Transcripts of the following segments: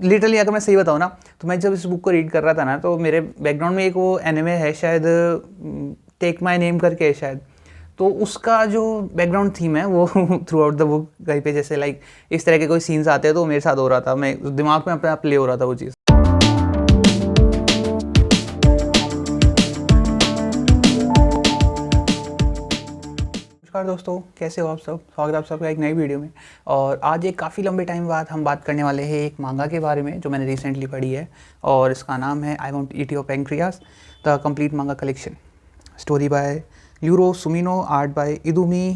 Literally अगर मैं सही बताऊँ ना, तो मैं जब इस बुक को रीड कर रहा था ना, तो मेरे बैकग्राउंड में एक वो एनिमे है शायद, टेक माई नेम करके है शायद, तो उसका जो बैकग्राउंड थीम है वो थ्रू आउट द बुक कहीं पे जैसे लाइक इस तरह के कोई सीन्स आते हैं तो मेरे साथ हो रहा था, मैं दिमाग में अपने आप प्ले हो रहा था वो चीज़। नमस्कार दोस्तों, कैसे हो आप सब? स्वागत है आप सबका एक नई वीडियो में। और आज एक काफ़ी लंबे टाइम बाद हम बात करने वाले हैं एक मांगा के बारे में जो मैंने रिसेंटली पढ़ी है, और इसका नाम है I want eat your pancreas the complete manga collection. Story by Yoru Sumino, art by Idumi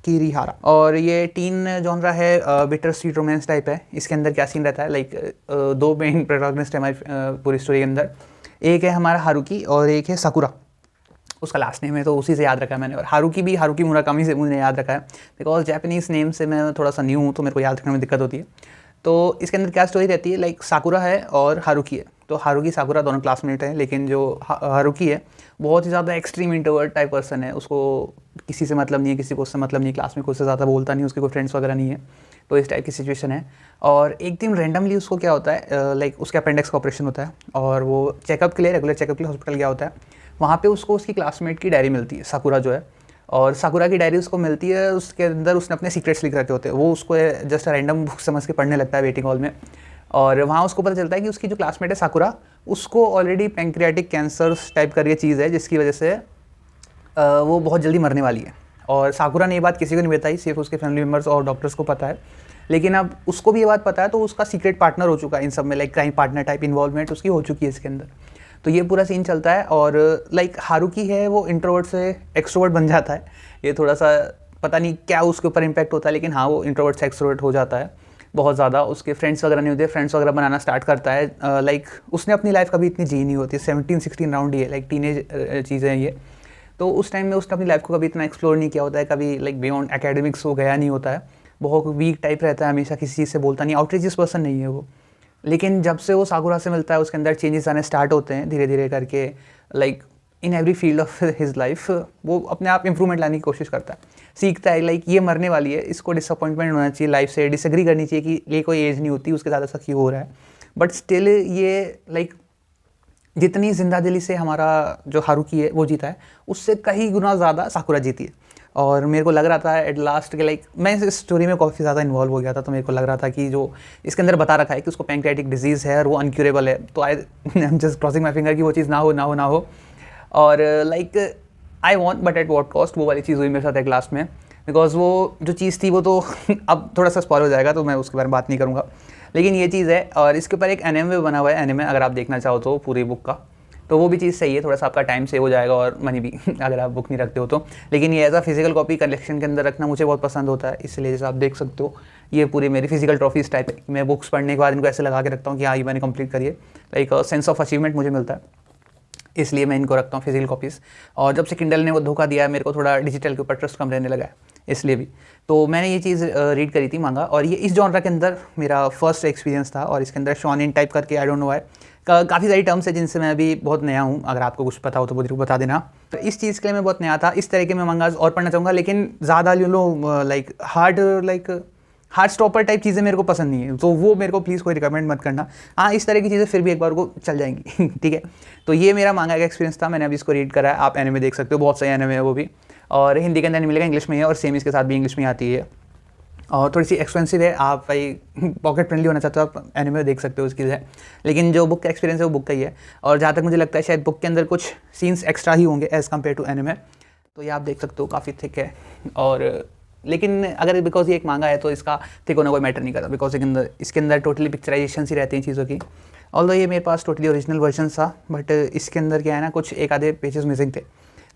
Kirihara. और ये टीन जॉनरा है, बिटर स्वीट रोमांस टाइप है। इसके अंदर क्या सीन रहता है, लाइक दो मेन प्रोटैगनिस्ट है हमारी पूरी स्टोरी के अंदर। एक है हमारा हारुकी और एक है साकुरा। उसका लास्ट नेम है तो उसी से याद रखा है मैंने। और हारुकी भी हारुकी मुराकामी से मुझे याद रखा है, बिकॉज जापानीज़ नेम से मैं थोड़ा सा न्यू हूँ तो मेरे को याद रखने में दिक्कत होती है। तो इसके अंदर क्या स्टोरी रहती है, लाइक साकुरा है और हारुकी है। तो हारुकी साकुरा दोनों क्लासमेट हैं, लेकिन जो हारुकी है बहुत ही ज़्यादा एक्सट्रीम इंट्रोवर्ट टाइप पर्सन है। उसको किसी से मतलब नहीं है, किसी को उससे मतलब नहीं है, क्लास में कुछ से ज़्यादा बोलता नहीं, उसके कोई फ्रेंड्स वगैरह नहीं है। तो इस टाइप की सिचुएशन है। और एक दिन रेंडमली उसको क्या होता है, लाइक उसके अपेंडिक्स का ऑपरेशन होता है और वो चेकअप के लिए, रेगुलर चेकअप के लिए हॉस्पिटल गया होता है। वहाँ पे उसको उसकी क्लासमेट की डायरी मिलती है, साकुरा जो है। और साकुरा की डायरी उसको मिलती है, उसके अंदर उसने अपने सीक्रेट्स लिख रखे होते हैं। वो उसको जस्ट रैंडम बुक समझ के पढ़ने लगता है वेटिंग हॉल में। और वहाँ उसको पता चलता है कि उसकी जो क्लासमेट है साकुरा, उसको ऑलरेडी पैंक्रियाटिक कैंसर टाइप करके चीज़ है, जिसकी वजह से वो बहुत जल्दी मरने वाली है। और साकुरा ने ये बात किसी को नहीं बताई, सिर्फ उसके फैमिली मेम्बर्स और डॉक्टर्स को पता है। लेकिन अब उसको भी ये बात पता है, तो उसका सीक्रेट पार्टनर हो चुका है इन सब में, like crime partner type involvement उसकी हो चुकी है इसके अंदर। तो ये पूरा सीन चलता है। और लाइक हारुकी है वो इंट्रोवर्ट से एक्सट्रोवर्ट बन जाता है। ये थोड़ा सा पता नहीं क्या उसके ऊपर इम्पैक्ट होता है, लेकिन हाँ वो इंट्रोवर्ट से एक्सट्रोवर्ट हो जाता है बहुत ज़्यादा। उसके फ्रेंड्स वगैरह नहीं होते, फ्रेंड्स वगैरह बनाना स्टार्ट करता है। लाइक उसने अपनी लाइफ कभी इतनी जी नहीं होती, 17-16 राउंड ही है, लाइक टीनेज चीज़ें हैं ये। तो उस टाइम में उसने अपनी लाइफ को कभी इतना एक्सप्लोर नहीं किया होता है, कभी लाइक बियॉन्ड एकेडमिक्स वो गया नहीं होता है। बहुत वीक टाइप रहता है, हमेशा किसी चीज़ से बोलता नहीं, आउटरीचियस पर्सन नहीं है वो। लेकिन जब से वो साकुरा से मिलता है, उसके अंदर चेंजेस आने स्टार्ट होते हैं धीरे धीरे करके। Like in every field of his life वो अपने आप इंप्रूवमेंट लाने की कोशिश करता है, सीखता है। लाइक ये मरने वाली है, इसको डिसअपॉइंटमेंट होना चाहिए लाइफ से, डिसएग्री करनी चाहिए कि ये कोई एज नहीं होती उसके साथ ऐसा क्यों हो रहा है। बट स्टिल ये लाइक जितनी जिंदा दिली से हमारा जो हारुकी है वो जीता है, उससे कई गुना ज़्यादा साकुरा जीती है। और मेरे को लग रहा था एट लास्ट के लाइक मैं इस स्टोरी में काफ़ी ज़्यादा इन्वॉल्व हो गया था, तो मेरे को लग रहा था कि जो इसके अंदर बता रखा है कि उसको पैंक्रियाटिक डिजीज़ है और वो अनक्यूरेबल है, तो I am just crossing my finger कि वो चीज़ ना हो ना हो ना हो। और like I want, but at what cost, वो वाली चीज़ हुई मेरे साथ एक लास्ट में। बिकॉज वो जो चीज़ थी वो तो अब थोड़ा सा स्पॉइल हो जाएगा, तो मैं उसके बारे में बात नहीं करूँगा। लेकिन ये चीज़ है, और इसके ऊपर एक एनिमे बना हुआ है, एनिमे अगर आप देखना चाहो तो पूरी बुक का, तो वो भी चीज़ सही है, थोड़ा सा आपका टाइम सेव हो जाएगा और मनी भी अगर आप बुक नहीं रखते हो तो। लेकिन ये as a physical copy collection के अंदर रखना मुझे बहुत पसंद होता है, इसलिए जैसे आप देख सकते हो ये पूरी मेरी फिजिकल ट्रॉफीज टाइप है। मैं बुक्स पढ़ने के बाद इनको ऐसे लगा के रखता हूँ कि हाँ ये मैंने कंप्लीट करिए, लाइक सेंस ऑफ अचीवमेंट मुझे मिलता है, इसलिए मैं इनको रखता हूँ फिजिकल कॉपीज़। और जब से किंडल ने वो धोखा दिया है मेरे को, थोड़ा डिजिटल के ऊपर ट्रस्ट कम रहने लगा है, इसलिए भी। तो मैंने ये चीज़ रीड करी थी मांगा, और ये इस जॉनरा के अंदर मेरा फर्स्ट एक्सपीरियंस था। और इसके अंदर शॉनिन टाइप करके, आई डोंट नो व्हाई, काफ़ी सारी टर्म्स है जिनसे मैं अभी बहुत नया हूँ। अगर आपको कुछ पता हो तो मुझे बता देना। तो इस चीज़ के लिए मैं बहुत नया था, इस तरह के मैं मंगाज और पढ़ना चाहूँगा, लेकिन ज़्यादा लाइक हार्ड स्टॉपर टाइप चीज़ें मेरे को पसंद नहीं है, तो वो मेरे को प्लीज़ कोई रिकमेंड मत करना। हाँ इस तरह की चीज़ें फिर भी एक बार को चल जाएंगी ठीक है। तो ये मेरा मांगा का एक्सपीरियंस था, मैंने अभी इसको रीड करा है। आप एनिमे देख सकते हो, बहुत सही एनिमे है वो भी, और हिंदी के अंदर नहीं मिलेगा, इंग्लिश में है, और सेम इसके साथ भी इंग्लिश में आती है। और थोड़ी सी एक्सपेंसिव है, आप भाई पॉकेट फ्रेंडली होना चाहते हो आप एनिमे देख सकते हो, उसकी है। लेकिन जो बुक का एक्सपीरियंस है वो बुक का ही है। और जहाँ तक मुझे लगता है शायद बुक के अंदर कुछ सीन्स एक्स्ट्रा ही होंगे एज़ कम्पेयर टू एनिमे। तो ये आप देख सकते हो, काफ़ी थिक है। और लेकिन अगर बिकॉज ये एक मांगा है तो इसका थिक होना कोई मैटर नहीं करता, बिकॉज इसके अंदर टोटली पिक्चराइजेशन ही रहती हैं चीज़ों की। ऑल्दो ये मेरे पास टोटली ओरिजिनल वर्जन था, बट इसके अंदर क्या है ना, कुछ एक आधे पेजेस मिसिंग थे।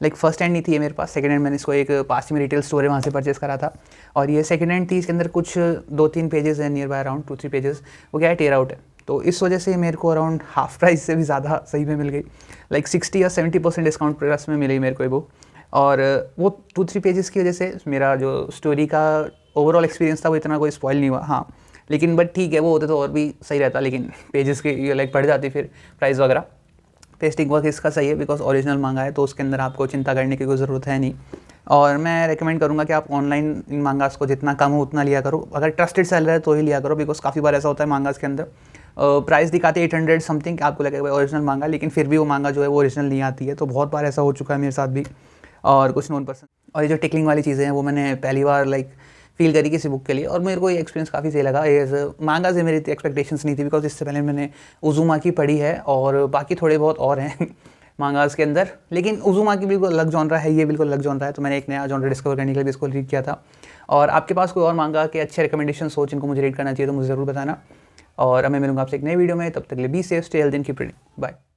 लाइक फर्स्ट हैंड नहीं थी ये मेरे पास, सेकंड हैंड मैंने इसको एक पास में रिटेल स्टोर है वहाँ से परचेस करा था। और ये सेकंड हैंड थी, इसके अंदर कुछ 2-3 पेजेस है, नियर बाय अराउंड 2-3 पेजेस, वो क्या है टेयर आउट है। तो इस वजह से मेरे को अराउंड हाफ प्राइस से भी ज़्यादा सही में मिल गई, लाइक 60 या 70% डिस्काउंट प्लस में मिली मेरे को ये बुक। और वो 2-3 पेजेस की वजह से मेरा जो स्टोरी का ओवरऑल एक्सपीरियंस था वो इतना कोई स्पॉइल नहीं हुआ। हाँ लेकिन बट ठीक है, वो होते तो और भी सही रहता, लेकिन पेजेस की लाइक पड़ जाती फिर प्राइस वगैरह। पेस्टिंग वर्क इसका सही है, बिकॉज ओरिजिनल मांगा है तो उसके अंदर आपको चिंता करने की कोई ज़रूरत है नहीं। और मैं रेकमेंड करूँगा कि आप ऑनलाइन इन मांगास को जितना कम हो उतना लिया करो, अगर ट्रस्टेड सेलर है तो ही लिया करो, बिकॉज काफ़ी बार ऐसा होता है मांगास के अंदर प्राइस दिखाते 800 समथिंग, आपको लगेगा ओरिजिनल मांगा, लेकिन फिर भी वो मांगा जो है वो ओरिजिनल नहीं आती है। तो बहुत बार ऐसा हो चुका है मेरे साथ भी और कुछ नॉन पर्सन। और ये जो टिकलिंग वाली चीज़ें हैं वो मैंने पहली बार लाइक फील करी किसी बुक के लिए, और मेरे को ये एक्सपीरियंस काफ़ी सही लगा। एज मांगा से मेरी एक्सपेक्टेशंस नहीं थी, बिकॉज इससे पहले मैंने उज़ुमाकी पढ़ी है और बाकी थोड़े बहुत और हैं मांगास के अंदर, लेकिन उज़ुमाकी बिल्कुल अलग जॉनरा है, ये बिल्कुल अलग जॉनरा है। तो मैंने एक नया जॉनरा डिस्कवर करने के लिए इसको रीड किया था। और आपके पास कोई और मांगा के अच्छे रिकमेंडेशन हो जिनको मुझे रीड करना चाहिए तो मुझे ज़रूर बताना। और मैं मिलूंगा आपसे एक नई वीडियो में, तब तक के लिए be safe, stay healthy and keep reading, bye.